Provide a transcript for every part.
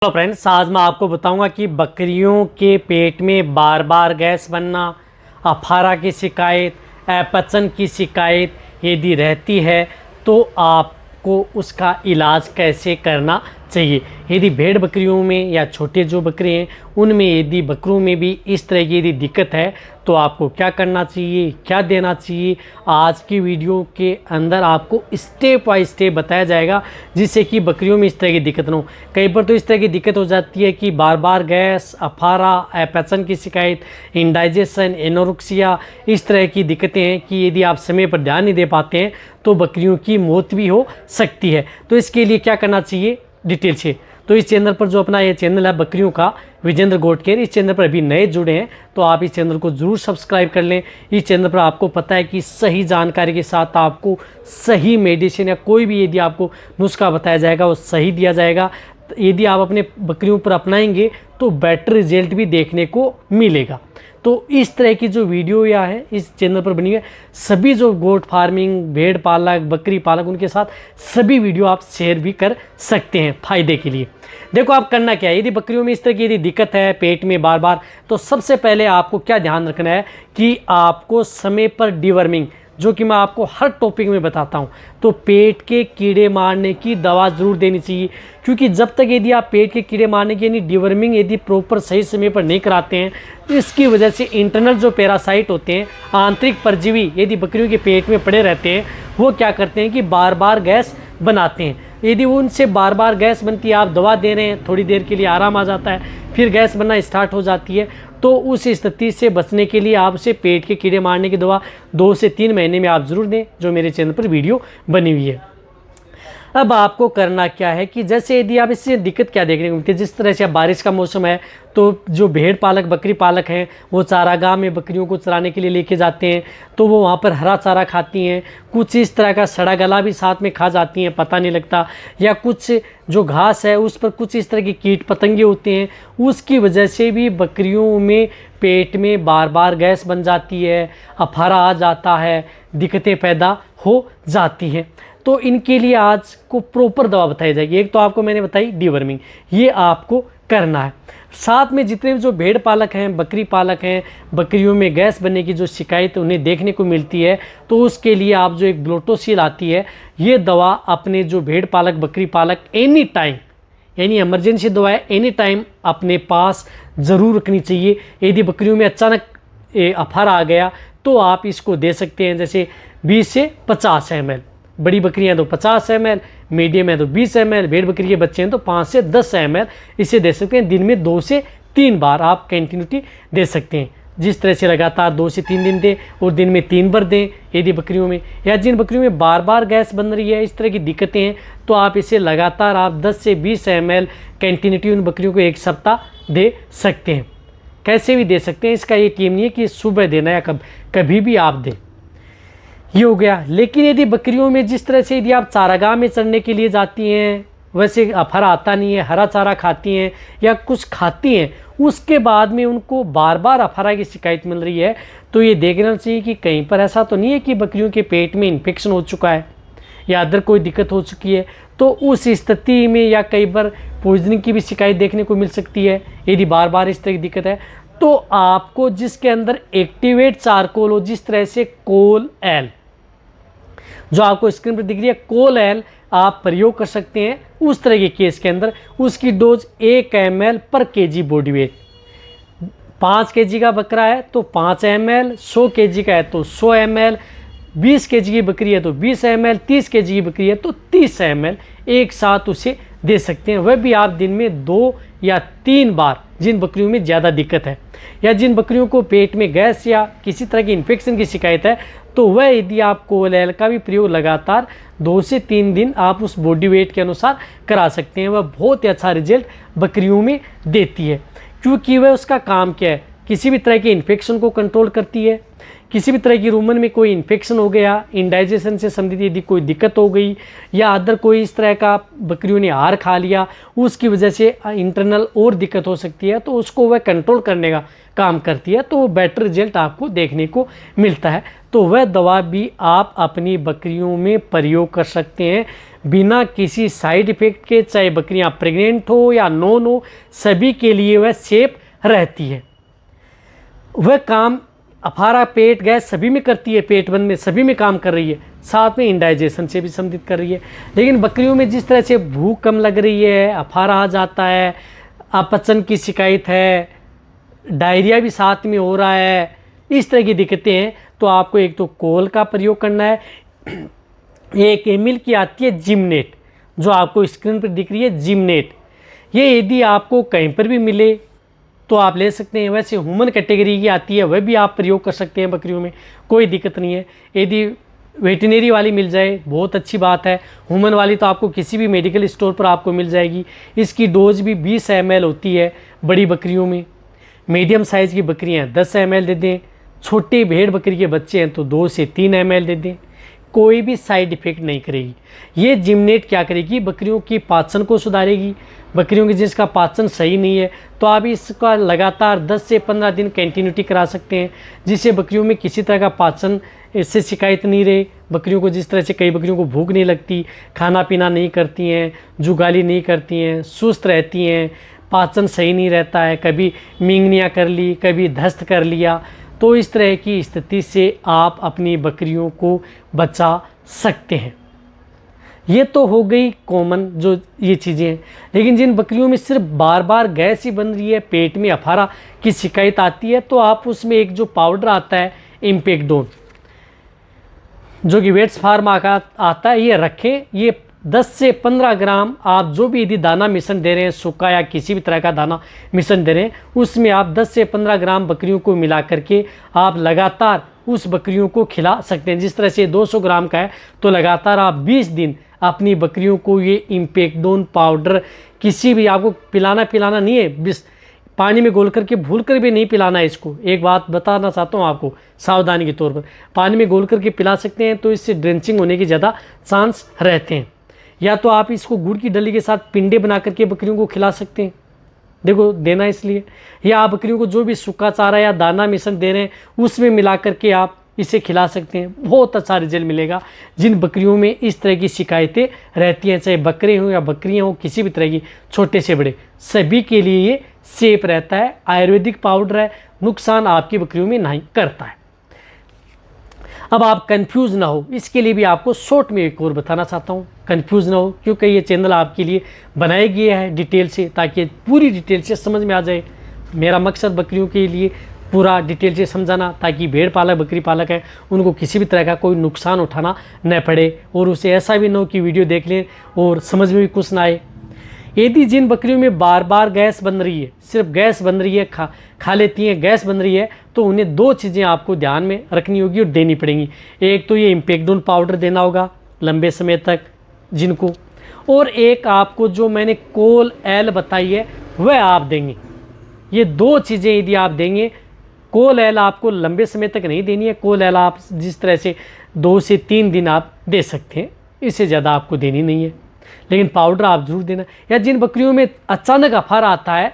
Hello friends, आज मैं आपको बताऊंगा कि बकरियों के पेट में बार बार गैस बनना, अफारा की शिकायत, अपचन की शिकायत यदि रहती है तो आपको उसका इलाज कैसे करना चाहिए। यदि भेड़ बकरियों में या छोटे जो बकरे हैं उनमें यदि बकरों में भी इस तरह की यदि दिक्कत है तो आपको क्या करना चाहिए, क्या देना चाहिए, आज की वीडियो के अंदर आपको स्टेप बाय स्टेप बताया जाएगा, जिससे कि बकरियों में इस तरह की दिक्कत ना हो। कई बार तो इस तरह की दिक्कत हो जाती है कि बार बार गैस, अफारा, अपचन की शिकायत, इंडाइजेशन, एनोरेक्सिया, इस तरह की दिक्कतें हैं कि यदि आप समय पर ध्यान नहीं दे पाते हैं तो बकरियों की मौत भी हो सकती है। तो इसके लिए क्या करना चाहिए डिटेल से, तो इस चैनल पर जो अपना ये चैनल है बकरियों का विजेंद्र गोट केयर, इस चैनल पर अभी नए जुड़े हैं तो आप इस चैनल को ज़रूर सब्सक्राइब कर लें। इस चैनल पर आपको पता है कि सही जानकारी के साथ आपको सही मेडिसिन या कोई भी यदि आपको नुस्खा बताया जाएगा वो सही दिया जाएगा। यदि आप अपने बकरियों पर अपनाएंगे तो बेटर रिजल्ट भी देखने को मिलेगा। तो इस तरह की जो वीडियो या है इस चैनल पर बनी है, सभी जो गोट फार्मिंग, भेड़ पालक, बकरी पालक, उनके साथ सभी वीडियो आप शेयर भी कर सकते हैं फ़ायदे के लिए। देखो आप करना क्या है, यदि बकरियों में इस तरह की यदि दिक्कत है पेट में बार बार, तो सबसे पहले आपको क्या ध्यान रखना है कि आपको समय पर डिवर्मिंग, जो कि मैं आपको हर टॉपिक में बताता हूं, तो पेट के कीड़े मारने की दवा ज़रूर देनी चाहिए। क्योंकि जब तक यदि आप पेट के कीड़े मारने की यानी डिवर्मिंग यदि प्रॉपर सही समय पर नहीं कराते हैं तो इसकी वजह से इंटरनल जो पैरासाइट होते हैं, आंतरिक परजीवी, यदि बकरियों के पेट में पड़े रहते हैं वो क्या करते हैं कि बार बार गैस बनाते हैं। यदि उनसे बार बार गैस बनती है, आप दवा दे रहे हैं, थोड़ी देर के लिए आराम आ जाता है, फिर गैस बनना स्टार्ट हो जाती है, तो उस स्थिति से बचने के लिए आप उसे पेट के कीड़े मारने की दवा 2 से 3 महीने में आप ज़रूर दें, जो मेरे चैनल पर वीडियो बनी हुई है। अब आपको करना क्या है कि जैसे यदि आप इससे दिक्कत क्या देखने को मिलती है, जिस तरह से अब बारिश का मौसम है तो जो भेड़ पालक, बकरी पालक हैं वो चारागाह में बकरियों को चराने के लिए लेके जाते हैं, तो वो वहाँ पर हरा चारा खाती हैं, कुछ इस तरह का सड़ा गला भी साथ में खा जाती हैं, पता नहीं लगता, या कुछ जो घास है उस पर कुछ इस तरह के कीट पतंगे होते हैं, उसकी वजह से भी बकरियों में पेट में बार बार गैस बन जाती है, अफारा आ जाता है, दिक्कतें पैदा हो जाती हैं। तो इनके लिए आज को प्रॉपर दवा बताई जाएगी। एक तो आपको मैंने बताई डिवर्मिंग, ये आपको करना है। साथ में जितने भी जो भेड़ पालक हैं, बकरी पालक हैं, बकरियों में गैस बनने की जो शिकायत उन्हें देखने को मिलती है, तो उसके लिए आप जो एक ग्लूटासील आती है, ये दवा अपने जो भेड़ पालक, बकरी पालक एनी टाइम, यानी इमरजेंसी दवा है, एनी टाइम अपने पास ज़रूर रखनी चाहिए। यदि बकरियों में अचानक अफारा आ गया तो आप इसको दे सकते हैं, जैसे 20 से 50 ml, बड़ी बकरियां तो 50 ml, मीडियम है तो 20 ml, भेड़ बकरी के बच्चे हैं तो 5 से 10 ml इसे दे सकते हैं। दिन में 2 से 3 बार आप कंटिन्यूटी दे सकते हैं, जिस तरह से लगातार 2 से 3 दिन दें और दिन में 3 बार दें यदि बकरियों में, या जिन बकरियों में बार बार गैस बन रही है, इस तरह की दिक्कतें हैं, तो आप इसे लगातार आप 10 से 20 ml कंटिन्यूटी उन बकरियों को 1 सप्ताह दे सकते हैं। कैसे भी दे सकते हैं, इसका ये टीम नहीं है कि सुबह देना या कभी भी आप दें, ये हो गया। लेकिन यदि बकरियों में जिस तरह से यदि आप चारागाह में चरने के लिए जाती हैं, वैसे अफारा आता नहीं है, हरा चारा खाती हैं या कुछ खाती हैं, उसके बाद में उनको बार बार अफारा की शिकायत मिल रही है, तो ये देखना चाहिए कि कहीं पर ऐसा तो नहीं है कि बकरियों के पेट में इन्फेक्शन हो चुका है या अदर कोई दिक्कत हो चुकी है। तो उस स्थिति में या कई बार पॉइजनिंग की भी शिकायत देखने को मिल सकती है। यदि बार बार इस तरह की दिक्कत है तो आपको जिसके अंदर एक्टिवेट चारकोल हो, जिस तरह से कोल एल, जो आपको स्क्रीन पर दिख रही है, कोल एल आप प्रयोग कर सकते हैं उस तरह के केस के अंदर। उसकी डोज 1 ml पर kg बॉडी वेट, 5 kg का बकरा है तो 5 ml, 100 kg का है तो 100 ml, 20 kg की बकरी है तो 20 ml, 30 kg की बकरी है तो 30 ml एक साथ उसे दे सकते हैं। वह भी आप दिन में 2 या 3 बार, जिन बकरियों में ज़्यादा दिक्कत है या जिन बकरियों को पेट में गैस या किसी तरह की इन्फेक्शन की शिकायत है, तो वह यदि आप कोल एल का भी प्रयोग लगातार 2 से 3 दिन आप उस बॉडी वेट के अनुसार करा सकते हैं। वह बहुत ही अच्छा रिजल्ट बकरियों में देती है, क्योंकि वह उसका काम क्या है, किसी भी तरह के इन्फेक्शन को कंट्रोल करती है। किसी भी तरह की रूमन में कोई इन्फेक्शन हो गया, इंडाइजेशन से संबंधित यदि कोई दिक्कत हो गई या अदर कोई इस तरह का बकरियों ने आहार खा लिया, उसकी वजह से इंटरनल और दिक्कत हो सकती है, तो उसको वह कंट्रोल करने का काम करती है, तो वो बेटर रिजल्ट आपको देखने को मिलता है। तो वह दवा भी आप अपनी बकरियों में प्रयोग कर सकते हैं। बिना किसी साइड इफ़ेक्ट के, चाहे बकरियां प्रेग्नेंट हो या नॉन हो, सभी के लिए वह सेफ रहती है। वह काम अफारा, पेट गैस सभी में करती है, पेट बंद में सभी में काम कर रही है, साथ में इंडाइजेशन से भी संबंधित कर रही है। लेकिन बकरियों में जिस तरह से भूख कम लग रही है, अफारा आ जाता है, अपचन की शिकायत है, डायरिया भी साथ में हो रहा है, इस तरह की दिक्कतें हैं, तो आपको एक तो कोल का प्रयोग करना है। एक एमिल की आती है जिमनेट, जो आपको स्क्रीन पर दिख रही है जिमनेट, ये यदि आपको कहीं पर भी मिले तो आप ले सकते हैं। वैसे ह्यूमन कैटेगरी की आती है, वह भी आप प्रयोग कर सकते हैं बकरियों में, कोई दिक्कत नहीं है। यदि वेटनरी वाली मिल जाए बहुत अच्छी बात है, ह्यूमन वाली तो आपको किसी भी मेडिकल स्टोर पर आपको मिल जाएगी। इसकी डोज भी 20 ml होती है बड़ी बकरियों में। मीडियम साइज़ की बकरियाँ 10 ml दे दें, छोटे भेड़ बकरी के बच्चे हैं तो 2 से 3 ml दे दें, कोई भी साइड इफ़ेक्ट नहीं करेगी। ये जिमनेट क्या करेगी, बकरियों की पाचन को सुधारेगी। बकरियों की जिसका पाचन सही नहीं है तो आप इसका लगातार 10 से 15 दिन कंटिन्यूटी करा सकते हैं, जिससे बकरियों में किसी तरह का पाचन इससे शिकायत नहीं रहे। बकरियों को जिस तरह से कई बकरियों को भूख नहीं लगती, खाना पीना नहीं करती हैं, जुगाली नहीं करती हैं, सुस्त रहती हैं, पाचन सही नहीं रहता है, कभी मींगनियाँ कर ली, कभी दस्त कर लिया, तो इस तरह की स्थिति से आप अपनी बकरियों को बचा सकते हैं। ये तो हो गई कॉमन जो ये चीज़ें हैं। लेकिन जिन बकरियों में सिर्फ बार बार गैस ही बन रही है, पेट में अफारा की शिकायत आती है, तो आप उसमें एक जो पाउडर आता है इम्पेक्डोन, जो कि वेट्स फार्मा का आता है, ये रखें। ये 10 से 15 ग्राम आप जो भी यदि दाना मिश्रण दे रहे हैं, सूखा या किसी भी तरह का दाना मिश्रण दे रहे हैं, उसमें आप 10 से 15 ग्राम बकरियों को मिला करके आप लगातार उस बकरियों को खिला सकते हैं। जिस तरह से 200 ग्राम का है तो लगातार आप 20 दिन अपनी बकरियों को ये इम्पेक्डोन पाउडर, किसी भी आपको पिलाना नहीं है, पानी में घोल करके भूल कर भी नहीं पिलाना है इसको। एक बात बताना चाहता हूँ आपको सावधानी के तौर पर, पानी में घोल करके पिला सकते हैं तो इससे ड्रेंचिंग होने के ज़्यादा चांस रहते हैं। या तो आप इसको गुड़ की डली के साथ पिंडे बना करके बकरियों को खिला सकते हैं, देखो देना इसलिए। या आप बकरियों को जो भी सूखा चारा या दाना मिश्रण दे रहे हैं उसमें मिला करके आप इसे खिला सकते हैं, बहुत अच्छा रिजल्ट मिलेगा। जिन बकरियों में इस तरह की शिकायतें रहती हैं, चाहे बकरे हों या बकरियां हों, किसी भी तरह की, छोटे से बड़े, सभी के लिए ये सेफ रहता है। आयुर्वेदिक पाउडर है, नुकसान आपकी बकरियों में नहीं करता है। अब आप कंफ्यूज ना हो, इसके लिए भी आपको शॉर्ट में एक और बताना चाहता हूँ, कंफ्यूज ना हो, क्योंकि ये चैनल आपके लिए बनाया गया है डिटेल से, ताकि पूरी डिटेल से समझ में आ जाए। मेरा मकसद बकरियों के लिए पूरा डिटेल से समझाना, ताकि भेड़ पालक बकरी पालक है उनको किसी भी तरह का कोई नुकसान उठाना न पड़े, और उसे ऐसा भी ना हो कि वीडियो देख लें और समझ में भी कुछ ना आए। यदि जिन बकरियों में बार बार गैस बन रही है, सिर्फ गैस बन रही है, खा लेती हैं, गैस बन रही है, तो उन्हें 2 चीज़ें आपको ध्यान में रखनी होगी और देनी पड़ेंगी। एक तो ये इम्पेक्डोन पाउडर देना होगा लंबे समय तक जिनको, और एक आपको जो मैंने कोल एल बताई है वह आप देंगे। ये 2 चीज़ें यदि आप देंगे, कोल एल आपको लंबे समय तक नहीं देनी है, कोल एल आप जिस तरह से 2 से 3 दिन आप दे सकते हैं, इससे ज़्यादा आपको देनी नहीं है, लेकिन पाउडर आप जरूर देना। या जिन बकरियों में अचानक अफारा आता है,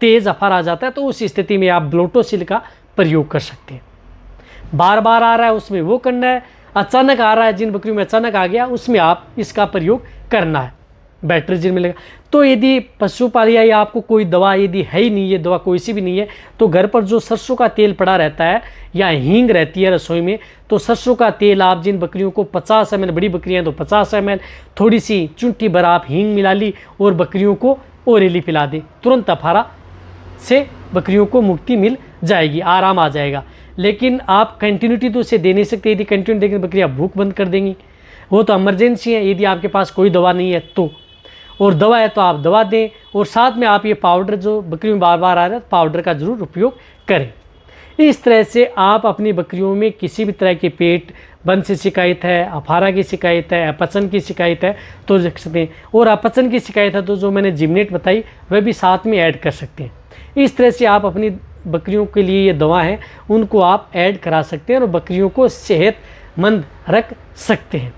तेज़ अफारा आ जाता है, तो उस स्थिति में आप ब्लोटोसिल का प्रयोग कर सकते हैं। बार बार आ रहा है उसमें वो करना है, अचानक आ रहा है, जिन बकरियों में अचानक आ गया उसमें आप इसका प्रयोग करना है, बैटरीजिन मिलेगा। तो यदि पशुपालिया या आपको कोई दवा यदि है ही नहीं, ये दवा कोई सी भी नहीं है, तो घर पर जो सरसों का तेल पड़ा रहता है या हींग रहती है रसोई में, तो सरसों का तेल आप जिन बकरियों को 50 ml, बड़ी बकरियां तो 50 ml, थोड़ी सी चुंटी भर आप हींग मिला ली और बकरियों को ओरेली पिला दें, तुरंत अफारा से बकरियों को मुक्ति मिल जाएगी, आराम आ जाएगा। लेकिन आप कंटिन्यूटी तो उसे दे नहीं सकते, यदि कंटिन्यू देंगे बकरियाँ भूख बंद कर देंगी, वो तो इमरजेंसी है। यदि आपके पास कोई दवा नहीं है तो, और दवा है तो आप दवा दें, और साथ में आप ये पाउडर जो बकरियों में बार बार आ रहा है, पाउडर का जरूर उपयोग करें। इस तरह से आप अपनी बकरियों में किसी भी तरह के पेट बंद से शिकायत है, अफारा की शिकायत है, अपचन की शिकायत है तो रख सकते हैं, और अपचन की शिकायत है तो जो मैंने जिमनेट बताई वह भी साथ में ऐड कर सकते हैं। इस तरह से आप अपनी बकरियों के लिए ये दवा है उनको आप ऐड करा सकते हैं और बकरियों को सेहतमंद रख सकते हैं।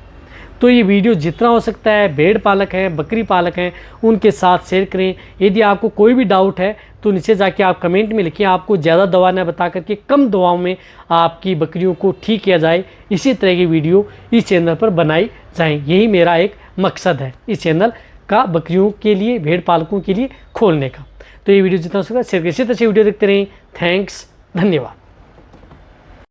तो ये वीडियो जितना हो सकता है भेड़ पालक हैं, बकरी पालक हैं, उनके साथ शेयर करें। यदि आपको कोई भी डाउट है तो नीचे जाके आप कमेंट में लिखिए, आपको ज़्यादा दवा न बता करके कम दवाओं में आपकी बकरियों को ठीक किया जाए। इसी तरह की वीडियो इस चैनल पर बनाई जाए, यही मेरा एक मकसद है इस चैनल का, बकरियों के लिए, भेड़ पालकों के लिए खोलने का। तो ये वीडियो जितना हो सकता है शेयर करें। इसी तरह से वीडियो देखते रहें। थैंक्स, धन्यवाद।